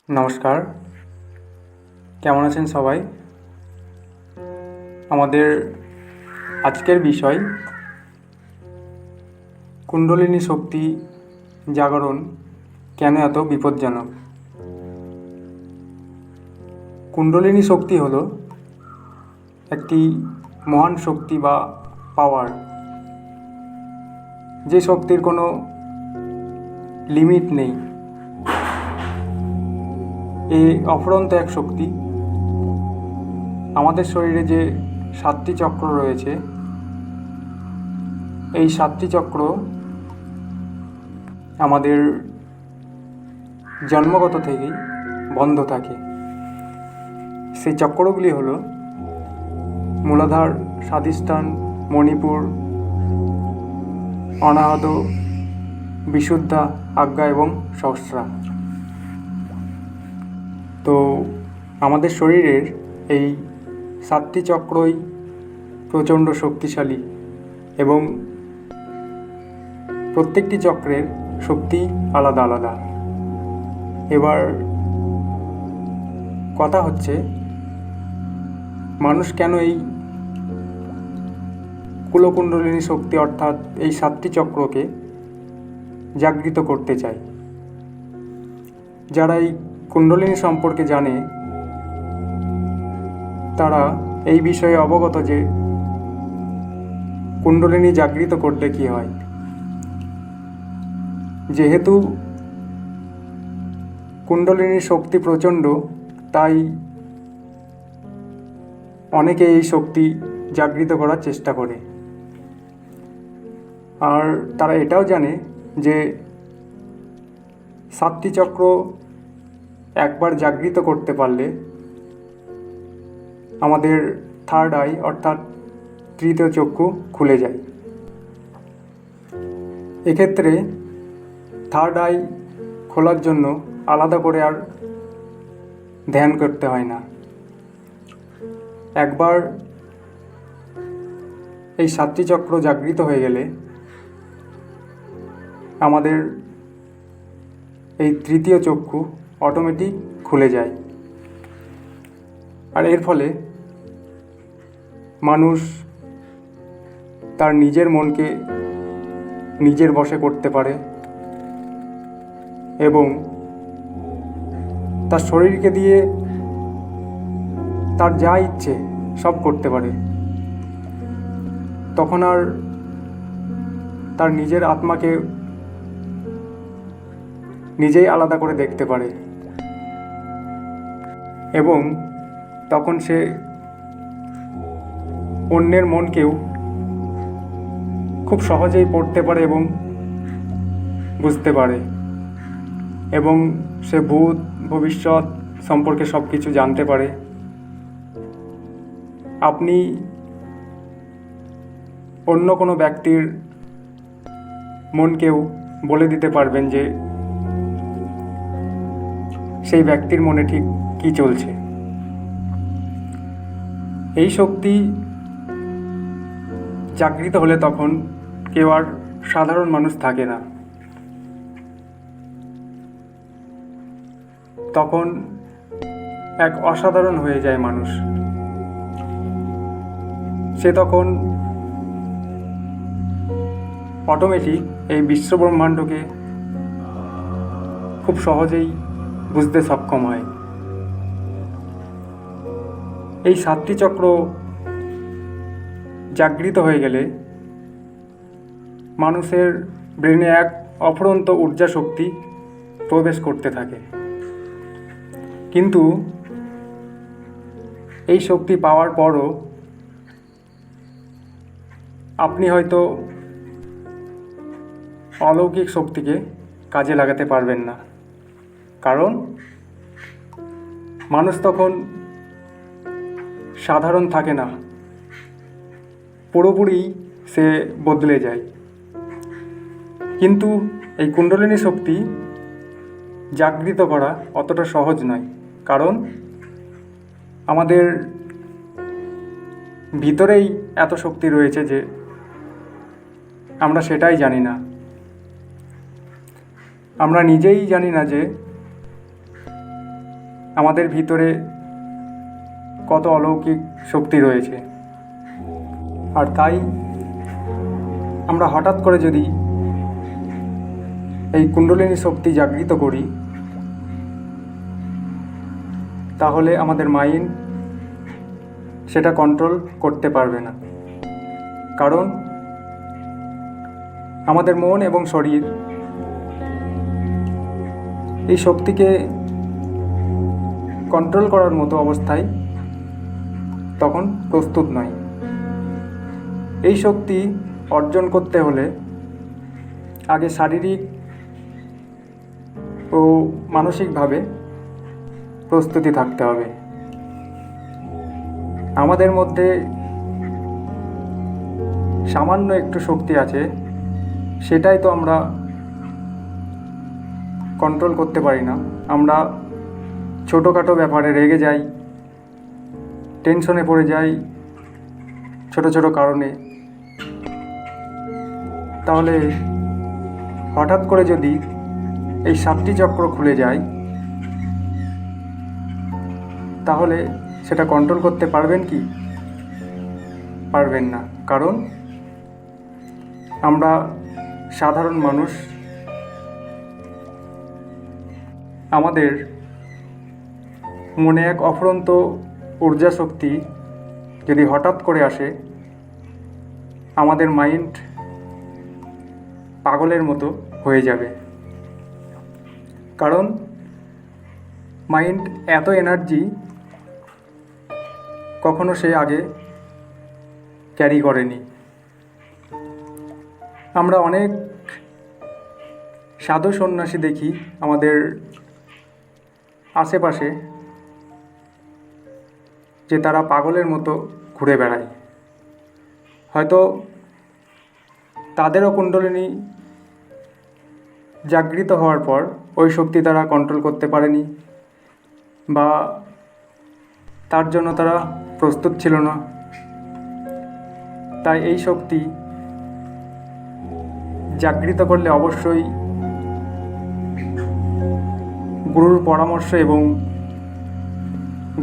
নমস্কার, কেমন আছেন সবাই? আমাদের আজকের বিষয় কুণ্ডলিনী শক্তি জাগরণ কেন এত বিপজ্জনক। কুণ্ডলিনী শক্তি হলো একটি মহান শক্তি বা পাওয়ার, যে শক্তির কোনো লিমিট নেই। এই অফুরন্ত এক শক্তি। আমাদের শরীরে যে 7টি চক্র রয়েছে, এই 7টি চক্র আমাদের জন্মগত থেকেই বন্ধ থাকে। সেই চক্রগুলি হলো মূলাধার, স্বাধিষ্ঠান, মণিপুর, অনাহত, বিশুদ্ধা, আজ্ঞা এবং সহস্রা। তো আমাদের শরীরের এই 7টি চক্রই প্রচণ্ড শক্তিশালী এবং প্রত্যেকটি চক্রের শক্তি আলাদা আলাদা। এবার কথা হচ্ছে, মানুষ কেন এই কুলকুণ্ডলিনী শক্তি অর্থাৎ এই 7টি চক্রকে জাগৃত করতে চায়। যারা এই কুণ্ডলিনী সম্পর্কে জানে তারা এই বিষয়ে অবগত যে কুণ্ডলিনী জাগৃত করলে কী হয়। যেহেতু কুণ্ডলিনীর শক্তি প্রচণ্ড, তাই অনেকে এই শক্তি জাগৃত করার চেষ্টা করে। আর তারা এটাও জানে যে 7টি চক্র একবার জাগৃত করতে পারলে আমাদের থার্ড আই অর্থাৎ তৃতীয় চক্ষু খুলে যায়। এক্ষেত্রে থার্ড আই খোলার জন্য আলাদা করে আর ধ্যান করতে হয় না। একবার এই 7টি চক্র জাগৃত হয়ে গেলে আমাদের এই তৃতীয় চক্ষু অটোমেটিক খুলে যায়। আর এর ফলে মানুষ তার নিজের মনকে নিজের বশে করতে পারে এবং তার শরীরকে দিয়ে তার যা ইচ্ছে সব করতে পারে। তখন আর তার নিজের আত্মাকে নিজেই আলাদা করে দেখতে পারে এবং তখন সে অন্যের মনকেও খুব সহজেই পড়তে পারে এবং বুঝতে পারে এবং সে ভূত ভবিষ্যৎ সম্পর্কে সব কিছু জানতে পারে। আপনি অন্য কোনো ব্যক্তির মনকেও বলে দিতে পারবেন যে সেই ব্যক্তির মনে ঠিক কী চলছে। এই শক্তি জাগৃত হলে তখন কেউ আর সাধারণ মানুষ থাকে না। তখন এক অসাধারণ হয়ে যায় মানুষ। সে তখন অটোমেটিক এই বিশ্বব্রহ্মাণ্ডকে খুব সহজেই বুঝতে সক্ষম হয়। এই 7টি চক্র জাগৃত হয়ে গেলে মানুষের ব্রেনে এক অফুরন্ত ঊর্জা শক্তি প্রবেশ করতে থাকে। কিন্তু এই শক্তি পাওয়ার পরও আপনি হয়তো অলৌকিক শক্তিকে কাজে লাগাতে পারবেন না, কারণ মানুষ তখন সাধারণ থাকে না, পুরোপুরি সে বদলে যায়। কিন্তু এই কুণ্ডলিনী শক্তি জাগৃত করা অতটা সহজ নয়, কারণ আমাদের ভিতরেই এত শক্তি রয়েছে যে আমরা সেটাই জানি না। আমরা নিজেই জানি না যে আমাদের ভিতরে কত অলৌকিক শক্তি রয়েছে। আর তাই আমরা হঠাৎ করে যদি এই কুণ্ডলিনী শক্তি জাগৃত করি, তাহলে আমাদের মাইন্ড সেটা কন্ট্রোল করতে পারবে না। কারণ আমাদের মন এবং শরীর এই শক্তিকে কন্ট্রোল করার মতো অবস্থায় তখন প্রস্তুত নয়। এই শক্তি অর্জন করতে হলে আগে শারীরিক ও মানসিকভাবে প্রস্তুতি থাকতে হবে। আমাদের মধ্যে সামান্য একটু শক্তি আছে, সেটাই তো আমরা কন্ট্রোল করতে পারি না। আমরা ছোটোখাটো ব্যাপারে রেগে যাই, টেনশনে পড়ে যাই ছোট ছোট কারণে। তাহলে হঠাৎ করে যদি এই 7টি চক্র খুলে যায়, তাহলে সেটা কন্ট্রোল করতে পারবেন কি? পারবেন না। কারণ আমরা সাধারণ মানুষ, আমাদের মনে এক অফুরন্ত ঊর্জা শক্তি যদি হঠাৎ করে আসে, আমাদের মাইন্ড পাগলের মতো হয়ে যাবে। কারণ মাইন্ড এত এনার্জি কখনো সে আগে ক্যারি করেনি। আমরা অনেক সাধু সন্ন্যাসী দেখি আমাদের আশেপাশে, যে তারা পাগলের মতো ঘুরে বেড়ায়। হয়তো তাদেরও কুণ্ডলিনী জাগৃত হওয়ার পর ওই শক্তি তারা কন্ট্রোল করতে পারেনি, বা তার জন্য তারা প্রস্তুত ছিল না। তাই এই শক্তি জাগৃত করলে অবশ্যই গুরুর পরামর্শ এবং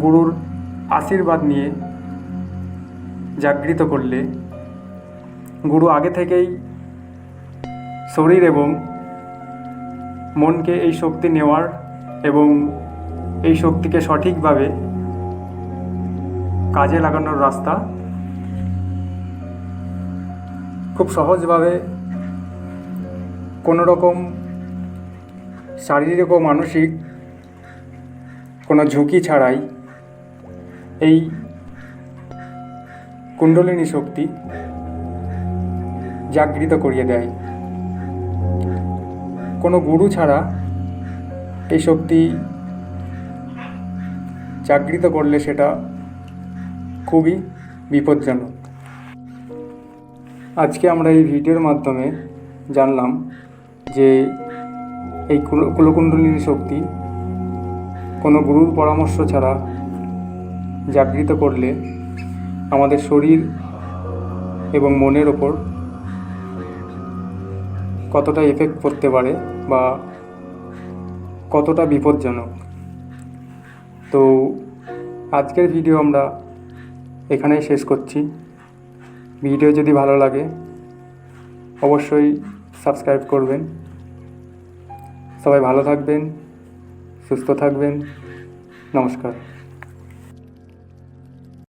গুরুর আশীর্বাদ নিয়ে জাগৃত করলে, গুরু আগে থেকেই শরীর এবং মনকে এই শক্তি নেওয়ার এবং এই শক্তিকে সঠিকভাবে কাজে লাগানোর রাস্তা খুব সহজভাবে, কোনো রকম শারীরিক ও মানসিক কোনো ঝুঁকি ছাড়াই এই কুণ্ডলিনী শক্তি জাগৃত করিয়ে দেয়। কোনো গুরু ছাড়া এই শক্তি জাগৃত করলে সেটা খুবই বিপজ্জনক। আজকে আমরা এই ভিডিওর মাধ্যমে জানলাম যে এই কুলকুণ্ডলিনী শক্তি কোনো গুরুর পরামর্শ ছাড়া জাগৃত করলে আমাদের শরীর এবং মনের ওপর কতটা এফেক্ট করতে পারে বা কতটা বিপজ্জনক। তো আজকের ভিডিও আমরা এখানেই শেষ করছি। ভিডিও যদি ভালো লাগে অবশ্যই সাবস্ক্রাইব করবেন। সবাই ভালো থাকবেন, সুস্থ থাকবেন। নমস্কার।